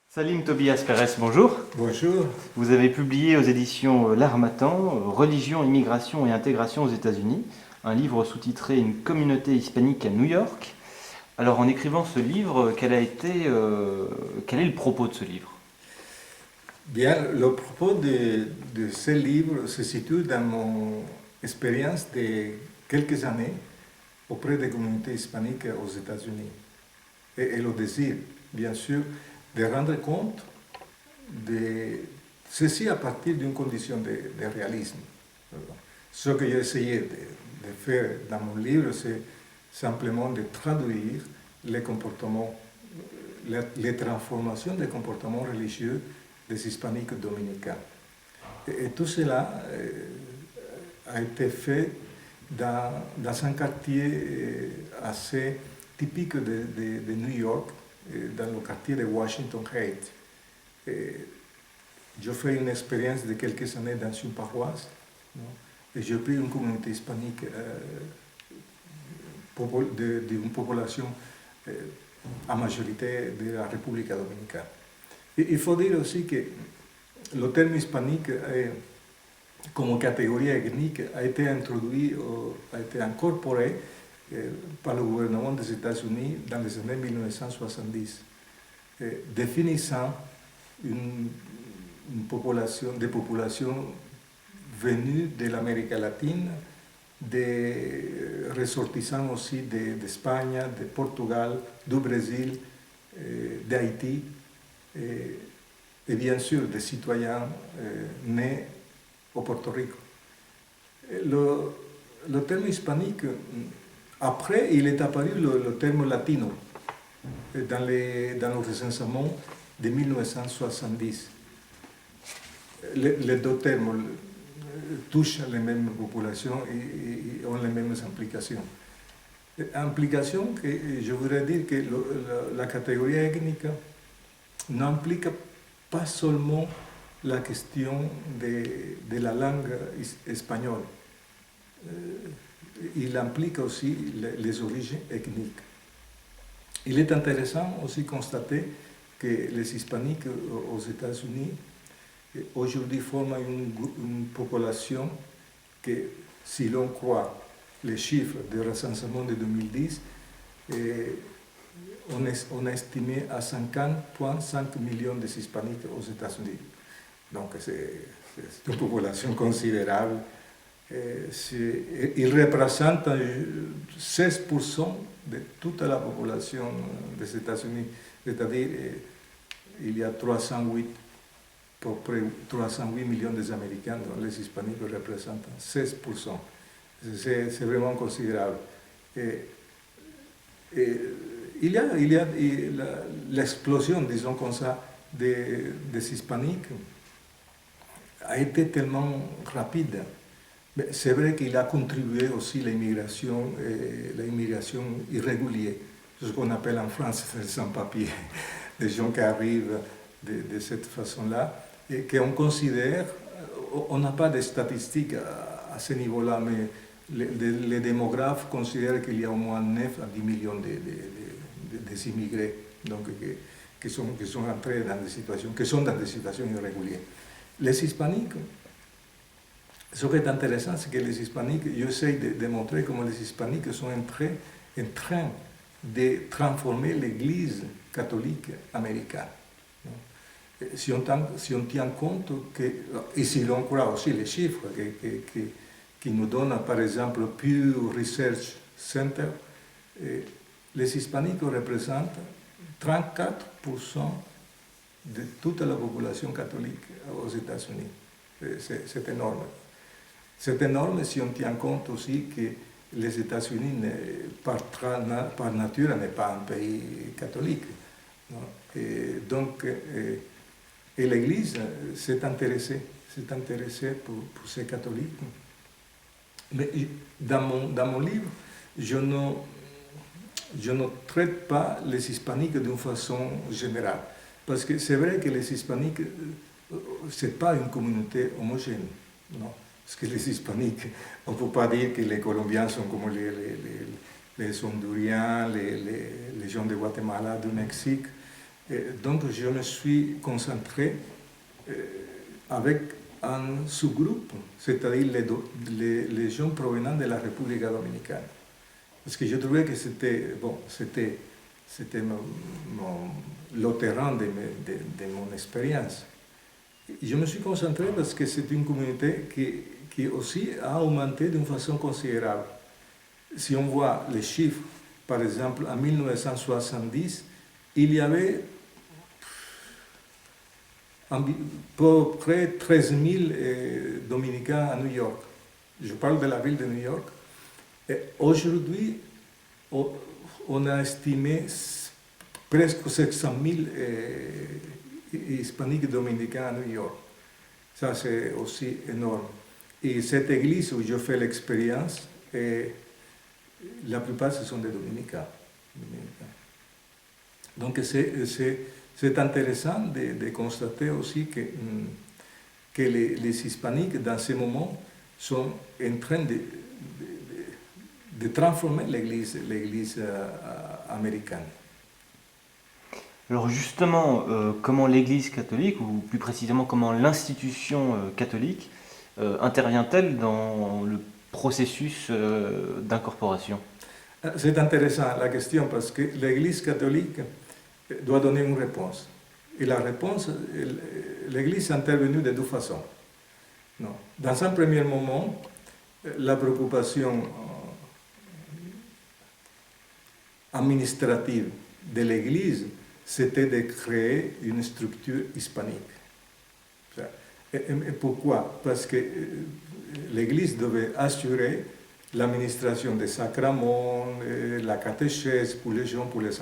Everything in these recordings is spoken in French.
Salim Tobias Pérez, bonjour. Bonjour. Vous avez publié aux éditions L'Harmattan, Religion, immigration et intégration aux États-Unis, un livre sous-titré Une communauté hispanique à New York. Alors en écrivant ce livre, quel est le propos de ce livre? Bien, le propos de ce livre se situe dans mon expérience de quelques années auprès des communautés hispaniques aux États-Unis. Et le désir, bien sûr, de rendre compte de ceci à partir d'une condition de réalisme. Ce que j'ai essayé de faire dans mon livre, c'est simplement de traduire les comportements, les transformations des comportements religieux des hispaniques dominicains. Et tout cela a été fait dans un quartier assez typique de New York, dans le quartier de Washington Heights. Je fais une expérience de quelques années dans une paroisse, non? Et j'ai pris une communauté hispanique d'une population à majorité de la République dominicaine. Et il faut dire aussi que le terme hispanique comme catégorie ethnique a été introduit, a été incorporé par le gouvernement des États-Unis dans les années 1970, définissant des populations venues de l'Amérique latine, des ressortissants aussi d'Espagne, de Portugal, du Brésil, d'Haïti, et bien sûr des citoyens nés au Porto Rico. Le terme hispanique, après, il est apparu le terme latino dans le recensement de 1970. Les deux termes touchent les mêmes populations et ont les mêmes implications. Implications que je voudrais dire que la catégorie ethnique n'implique pas seulement la question de la langue espagnole. Il implique aussi les origines ethniques. Il est intéressant aussi de constater que les hispaniques aux États-Unis aujourd'hui forment une population que, si l'on croit les chiffres du recensement de 2010, on a estimé à 50,5 millions de hispaniques aux États-Unis. Donc c'est une population considérable. Il représente 16% de toute la population des États-Unis, c'est-à-dire il y a 308 millions d'Américains, dont les hispaniques représentent 16%. C'est vraiment considérable. Il y a l'explosion, disons comme ça, des hispaniques a été tellement rapide. Mais c'est vrai qu'il a contribué aussi l'immigration irrégulière, ce qu'on appelle en France les sans-papiers, des gens qui arrivent de cette façon-là et qu'on considère, on n'a pas de statistiques à ce niveau-là, mais les démographes considèrent qu'il y a au moins 9 à 10 millions d'immigrés donc, qui sont entrés dans des situations, qui sont dans des situations irrégulières. Les hispaniques, ce qui est intéressant, c'est que les hispaniques, j'essaie de démontrer comment les hispaniques sont en train de transformer l'Église catholique américaine. Si on tient compte que, et si l'on croit aussi les chiffres qui nous donnent, par exemple, Pew Research Center, les hispaniques représentent 34% de toute la population catholique aux États-Unis. C'est énorme. C'est énorme si on tient compte aussi que les États-Unis, par nature, n'est pas un pays catholique. Non? Et l'Église s'est intéressée pour ces catholiques. Mais dans mon livre, je je ne traite pas les hispaniques d'une façon générale. Parce que c'est vrai que les hispaniques, ce n'est pas une communauté homogène. Non. Parce que les hispaniques, on ne peut pas dire que les Colombiens sont comme les Honduriens, les gens de Guatemala, du Mexique. Et donc je me suis concentré avec un sous-groupe, c'est-à-dire les gens provenant de la République dominicaine. Parce que je trouvais que c'était le terrain de mon expérience. Je me suis concentré parce que c'est une communauté qui aussi a augmenté d'une façon considérable. Si on voit les chiffres, par exemple, en 1970, il y avait à peu près 13 000 Dominicains à New York. Je parle de la ville de New York. Aujourd'hui, on a estimé presque 700 000 hispaniques dominicains à New York. Ça, c'est aussi énorme. Et cette église où je fais l'expérience, la plupart, ce sont des dominicains. Donc, c'est intéressant de constater aussi que les hispaniques, dans ce moment, sont en train de transformer l'Église américaine. Alors justement, comment l'Église catholique, ou plus précisément comment l'institution catholique, intervient-elle dans le processus d'incorporation? C'est intéressant la question parce que l'Église catholique doit donner une réponse. Et la réponse, l'Église est intervenue de deux façons. Non. Dans un premier moment, la préoccupation administrative de l'Église, c'était de créer une structure hispanique. Et pourquoi? Parce que l'Église devait assurer l'administration des sacrements, la catéchèse pour les gens, pour les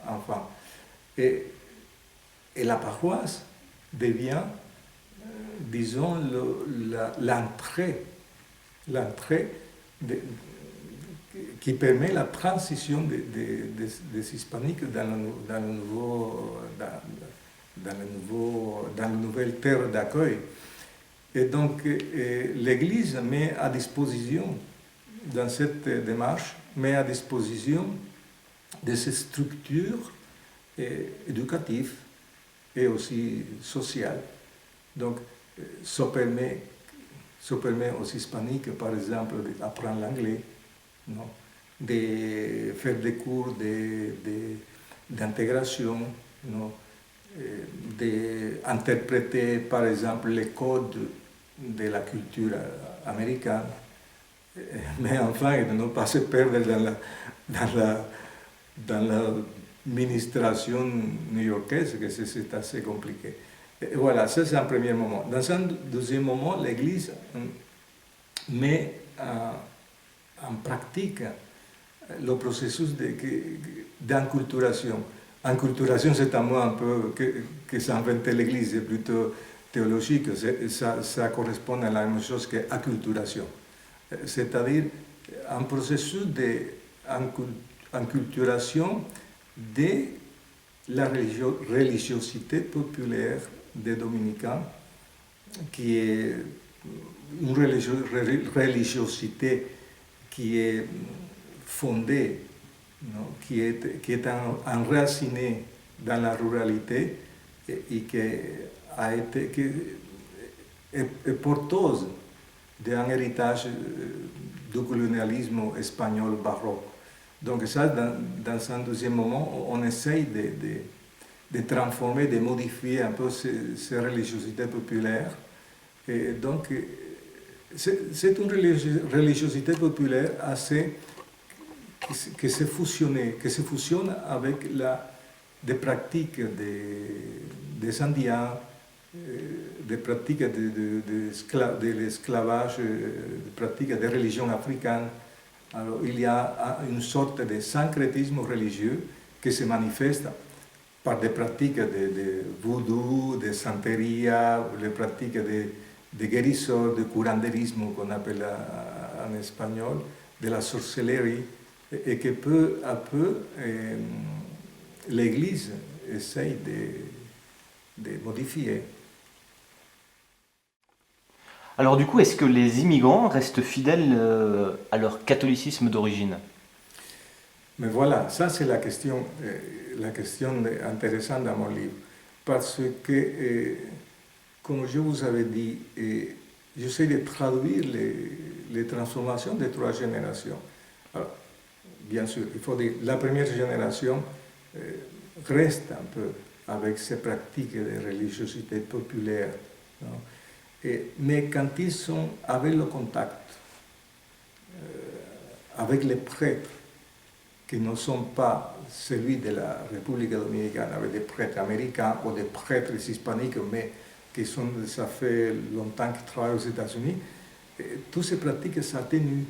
enfants. Et la paroisse devient, disons, l'entrée qui permet la transition des hispaniques dans la nouvelle terre d'accueil. Et donc, l'Église met à disposition, dans cette démarche, met à disposition de ces structures éducatives et aussi sociales. Donc, ça permet aux hispaniques, par exemple, d'apprendre l'anglais, non? De faire des cours d'intégration, non? D'interpréter, par exemple, les codes de la culture américaine, mais enfin, de ne pas se perdre dans l'administration new-yorkaise, que c'est assez compliqué. Et voilà, ça c'est un premier moment. Dans un deuxième moment, l'Église met en pratique le processus d'enculturation. Enculturation, c'est un mot un peu que s'est inventé l'Église, c'est plutôt théologique, ça correspond à la même chose qu'acculturation. C'est-à-dire un processus d'enculturation de la religiosité populaire des Dominicains, qui est une religiosité qui est fondée, non, qui est enracinée dans la ruralité et qui est porteuse d'un héritage du colonialisme espagnol baroque. Donc ça, dans un deuxième moment, on essaye de transformer, de modifier un peu ces religiosités populaires. Et donc, c'est une religiosité populaire assez qui se fusionne avec des pratiques des Indiens, des pratiques de l'esclavage, des pratiques des religions africaines. Alors, il y a une sorte de syncrétisme religieux qui se manifeste par des pratiques de voodoo, de santeria, les pratiques de guérison, de curanderisme qu'on appelle en espagnol, de la sorcellerie. et que peu à peu, l'Église essaye de modifier. Alors du coup, est-ce que les immigrants restent fidèles à leur catholicisme d'origine? Mais voilà, ça c'est la question intéressante dans mon livre, parce que, comme je vous avais dit, j'essaie de traduire les transformations des trois générations. Alors, bien sûr, il faut dire, la première génération reste un peu avec ses pratiques de religiosité populaire, non? Mais quand ils sont avec le contact, avec les prêtres, qui ne sont pas celui de la République dominicaine, avec des prêtres américains ou des prêtres hispaniques, mais qui sont, ça fait longtemps qu'ils travaillent aux États-Unis, toutes ces pratiques s'atténuent.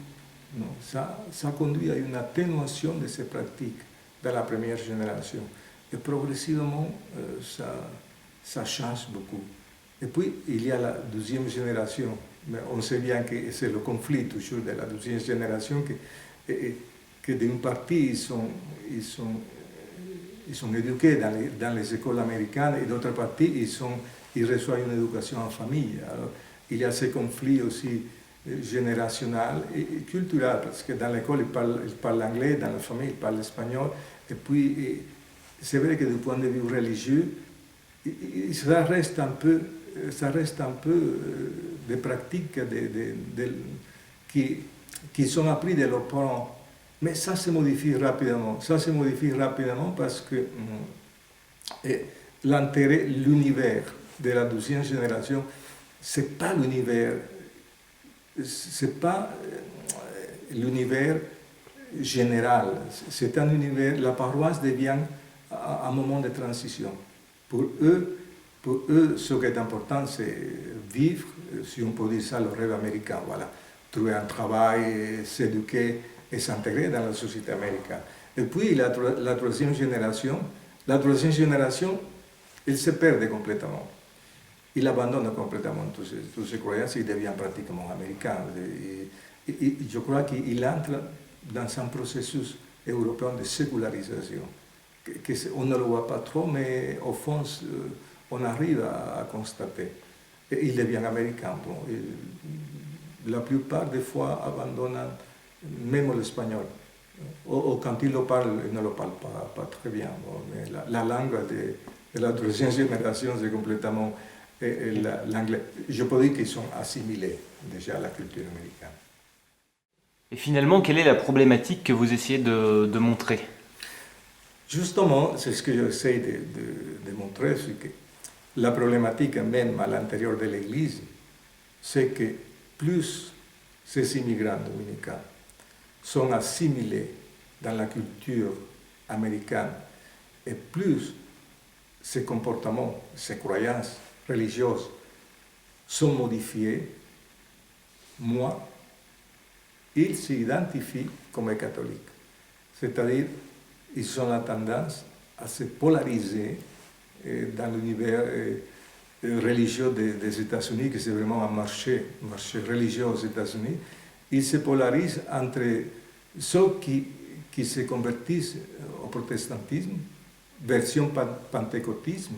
Ça conduit à une atténuation de ces pratiques dans la première génération. Et progressivement, ça change beaucoup. Et puis, il y a la deuxième génération. Mais on sait bien que c'est le conflit toujours de la deuxième génération que d'une partie, ils sont éduqués dans les écoles américaines et d'autre partie, ils reçoivent une éducation en famille. Alors, il y a ces conflits aussi générationnels et culturels, parce que dans l'école, ils parlent anglais, dans la famille, ils parlent espagnol. Et puis, c'est vrai que du point de vue religieux, ça reste un peu des pratiques qui sont apprises de leurs parents. Mais ça se modifie rapidement. Ça se modifie rapidement parce que l'intérêt, l'univers de la deuxième génération, c'est pas l'univers général. C'est un univers, la paroisse devient un moment de transition. Pour eux, ce qui est important, c'est vivre, si on peut dire ça, le rêve américain. Voilà. Trouver un travail, s'éduquer et s'intégrer dans la société américaine. Et puis la troisième génération, il se perd complètement. Il abandonne complètement toutes ces croyances, il devient pratiquement américain. Et je crois qu'il entre dans un processus européen de sécularisation. On ne le voit pas trop, mais au fond, on arrive à constater. Et il devient américain. Bon, la plupart des fois abandonnent même l'espagnol. Ou quand il le parle, il ne le parle pas très bien. Bon, mais la langue de la deuxième génération, c'est complètement l'anglais. Je peux dire qu'ils sont assimilés déjà à la culture américaine. Et finalement, quelle est la problématique que vous essayez de montrer? Justement, c'est ce que j'essaie de montrer, c'est que la problématique même à l'intérieur de l'Église, c'est que plus ces immigrants dominicains sont assimilés dans la culture américaine et plus ces comportements, ces croyances religieuses sont modifiés, moins ils s'identifient comme catholiques. C'est-à-dire, ils ont la tendance à se polariser dans l'univers religieux des États-Unis, que c'est vraiment un marché religieux aux États-Unis. Ils se polarisent entre ceux qui se convertissent au protestantisme, version pentecôtisme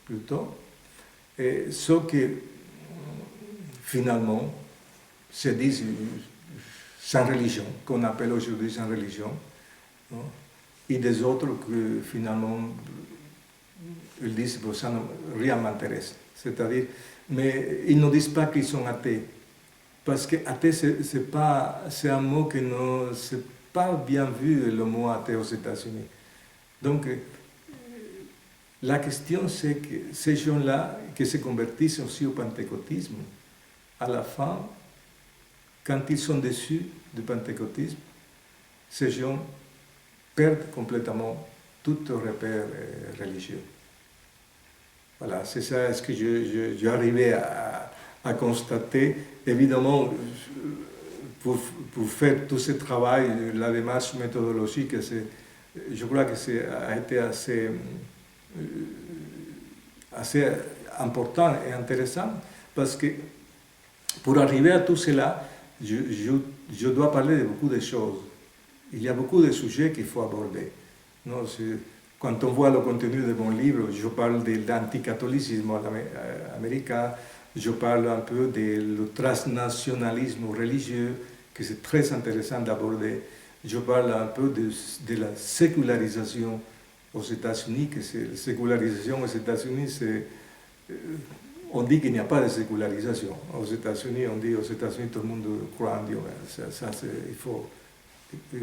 plutôt, et ceux qui finalement se disent sans religion, qu'on appelle aujourd'hui sans religion, non? Et des autres que finalement ils disent que ça rien m'intéresse. C'est-à-dire, mais ils ne disent pas qu'ils sont athées. Parce que athée, c'est un mot qui ne s'est pas bien vu, le mot athée aux États-Unis. Donc, la question, c'est que ces gens-là qui se convertissent aussi au pentecôtisme, à la fin, quand ils sont déçus du pentecôtisme, ces gens perdent complètement tout repère religieux. Voilà, c'est ça ce que j'ai arrivé à constater. Évidemment, pour faire tout ce travail, la démarche méthodologique, je crois que ça a été assez important et intéressant parce que pour arriver à tout cela, je dois parler de beaucoup de choses. il y a beaucoup de sujets qu'il faut aborder. Non, quand on voit le contenu de mon livre, je parle de l'anticatholicisme américain, je parle un peu du transnationalisme religieux, que c'est très intéressant d'aborder. Je parle un peu de la sécularisation aux États-Unis, que la sécularisation aux États-Unis, on dit qu'il n'y a pas de sécularisation. Aux États-Unis, on dit aux États-Unis, tout le monde croit en Dieu. Il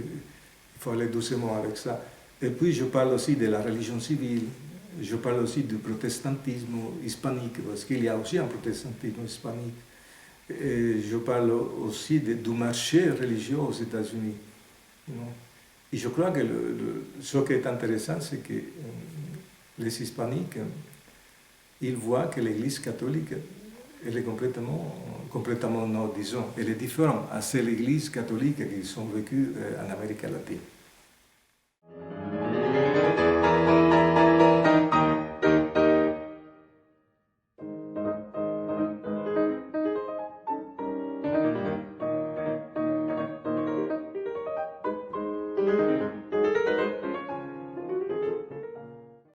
faut aller doucement avec ça. Et puis je parle aussi de la religion civile, je parle aussi du protestantisme hispanique, parce qu'il y a aussi un protestantisme hispanique. Et je parle aussi du marché religieux aux États-Unis. Et je crois que ce qui est intéressant, c'est que les hispaniques, ils voient que l'Église catholique, elle est complètement non, disons, elle est différente à celle l'Église catholique qu'ils ont vécue en Amérique latine.